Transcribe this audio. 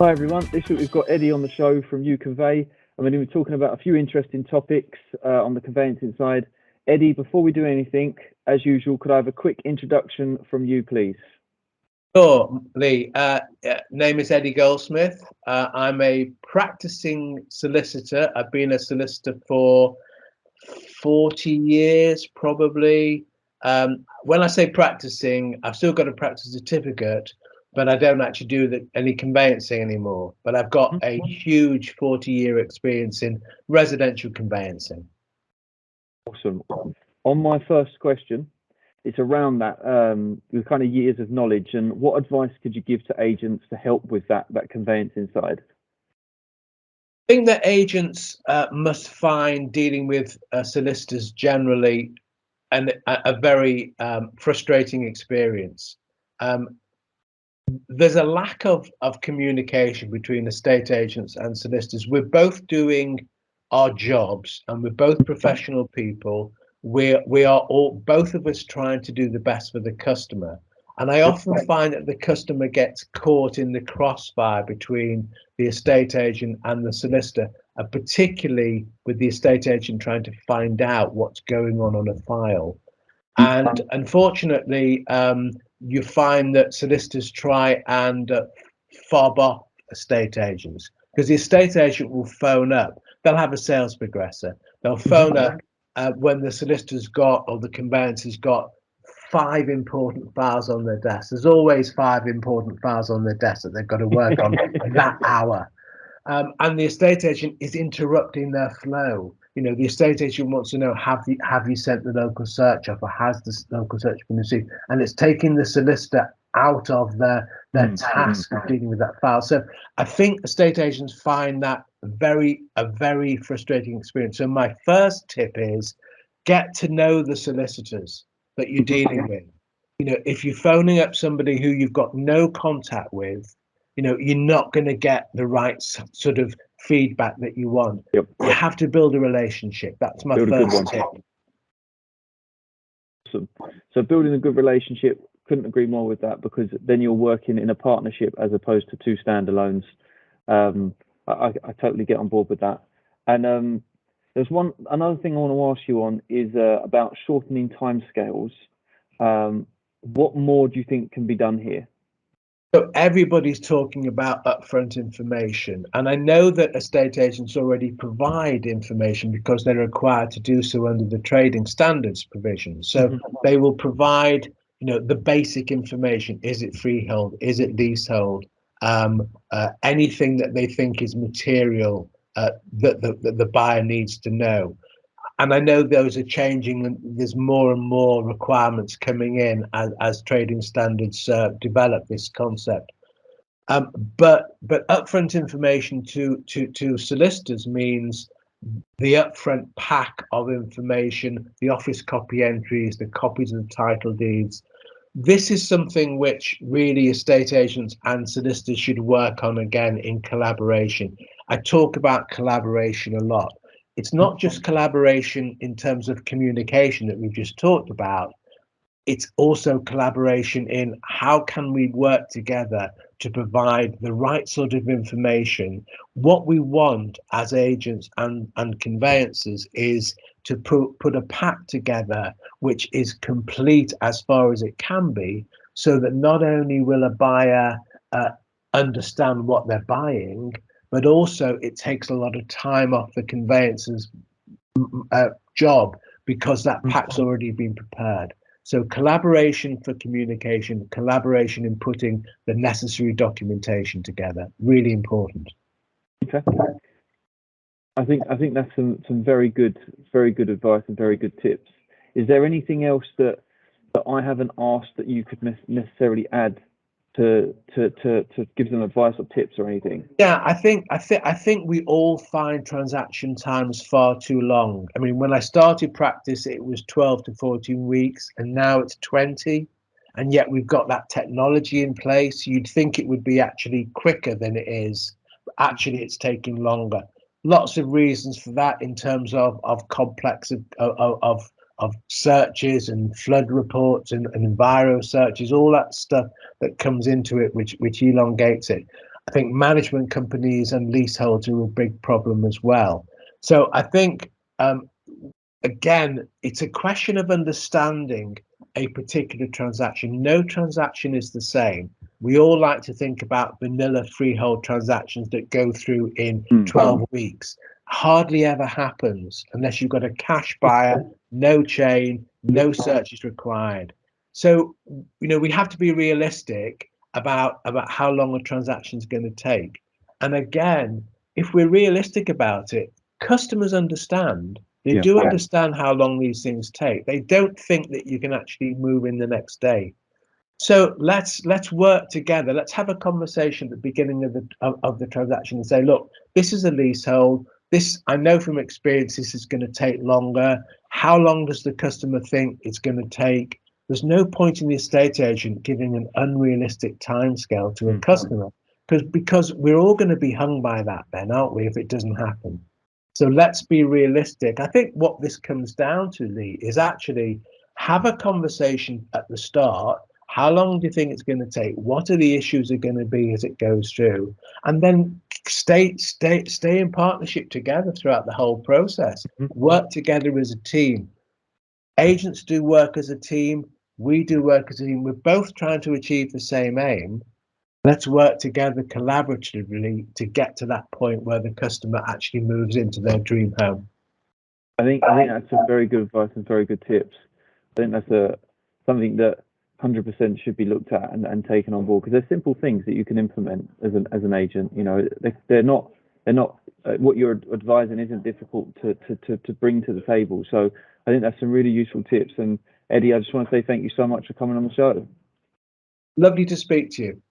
Hi everyone, this week we've got Eddie on the show from You Convey, and we're going to be talking about a few interesting topics on the conveyancing side. Eddie, before we do anything, as usual, could I have a quick introduction from you, please? Sure, Lee. Name is Eddie Goldsmith. I'm a practicing solicitor. I've been a solicitor for 40 years, probably. When I say practicing, I've still got a practice certificate, but I don't actually do any conveyancing anymore. But I've got a huge 40-year experience in residential conveyancing. Awesome. On my first question, it's around that the kind of years of knowledge, and what advice could you give to agents to help with that conveyancing side? I think that agents must find dealing with solicitors generally a very frustrating experience. There's a lack of communication between estate agents and solicitors. We're both doing our jobs and we're both professional people. We are all, both of us, trying to do the best for the customer. And I often find that the customer gets caught in the crossfire between the estate agent and the solicitor, particularly with the estate agent trying to find out what's going on a file. And unfortunately, you find that solicitors try and fob off estate agents, because the estate agent will phone up. They'll have a sales progressor. They'll phone up when the solicitor's got, or the conveyancer's got, 5 important files on their desk. There's always 5 important files on their desk that they've got to work on that hour. And the estate agent is interrupting their flow. You know, the estate agent wants to know, have you sent the local search off, or has the local search been received? And it's taking the solicitor out of their task of dealing with that file. So I think estate agents find that a very frustrating experience. So my first tip is, get to know the solicitors that you're dealing with. You know, if you're phoning up somebody who you've got no contact with, you know, you're not going to get the right sort of feedback that you want. Yep. You have to build a relationship. That's my first tip. Awesome. So building a good relationship, couldn't agree more with that, because then you're working in a partnership as opposed to 2 standalones. I totally get on board with that. And there's another thing I want to ask you on is about shortening timescales. What more do you think can be done here? So everybody's talking about upfront information, and I know that estate agents already provide information because they're required to do so under the trading standards provisions. So they will provide, you know, the basic information. Is it freehold? Is it leasehold? Anything that they think is material that the buyer needs to know. And I know those are changing, and there's more and more requirements coming in as trading standards develop this concept. But upfront information to solicitors means the upfront pack of information, the office copy entries, the copies of the title deeds. This is something which really estate agents and solicitors should work on, again, in collaboration. I talk about collaboration a lot. It's not just collaboration in terms of communication that we've just talked about. It's also collaboration in how can we work together to provide the right sort of information. What we want as agents and conveyancers is to put a pack together which is complete as far as it can be, so that not only will a buyer understand what they're buying, but also it takes a lot of time off the conveyancer's job, because that pack's already been prepared. So collaboration for communication, collaboration in putting the necessary documentation together, really important. Okay. I think that's some very good advice and very good tips. Is there anything else that I haven't asked that you could necessarily add to give them advice or tips or anything? Yeah, I think we all find transaction times far too long. I mean, when I started practice, it was 12 to 14 weeks, and now it's 20. And yet we've got that technology in place. You'd think it would be actually quicker than it is, but actually it's taking longer. Lots of reasons for that, in terms of complex of searches and flood reports and enviro searches, all that stuff that comes into it, which elongates it. I think management companies and leaseholds are a big problem as well. So I think, again, it's a question of understanding a particular transaction. No transaction is the same. We all like to think about vanilla freehold transactions that go through in 12 weeks. Hardly ever happens unless you've got a cash buyer, no chain, no searches required. So, we have to be realistic about how long a transaction is going to take. And again, if we're realistic about it, customers understand. They do understand how long these things take. They don't think that you can actually move in the next day. So let's work together. Let's have a conversation at the beginning of the transaction and say, look, this is a leasehold. This, I know from experience, this is going to take longer. How long does the customer think it's going to take? There's no point in the estate agent giving an unrealistic timescale to a customer, because we're all going to be hung by that then, aren't we, if it doesn't happen? So let's be realistic. I think what this comes down to, Lee, is actually have a conversation at the start. How long do you think it's going to take? What are the issues are going to be as it goes through? And then stay in partnership together throughout the whole process. Work together as a team. Agents do work as a team. We do work as a team. We're both trying to achieve the same aim. Let's work together collaboratively to get to that point where the customer actually moves into their dream home. I think that's a very good advice and very good tips. I think that's something that 100% should be looked at and taken on board, because they're simple things that you can implement as an agent. They're not what you're advising isn't difficult to bring to the table. So I think that's some really useful tips. And Eddie, I just want to say thank you so much for coming on the show. Lovely to speak to you.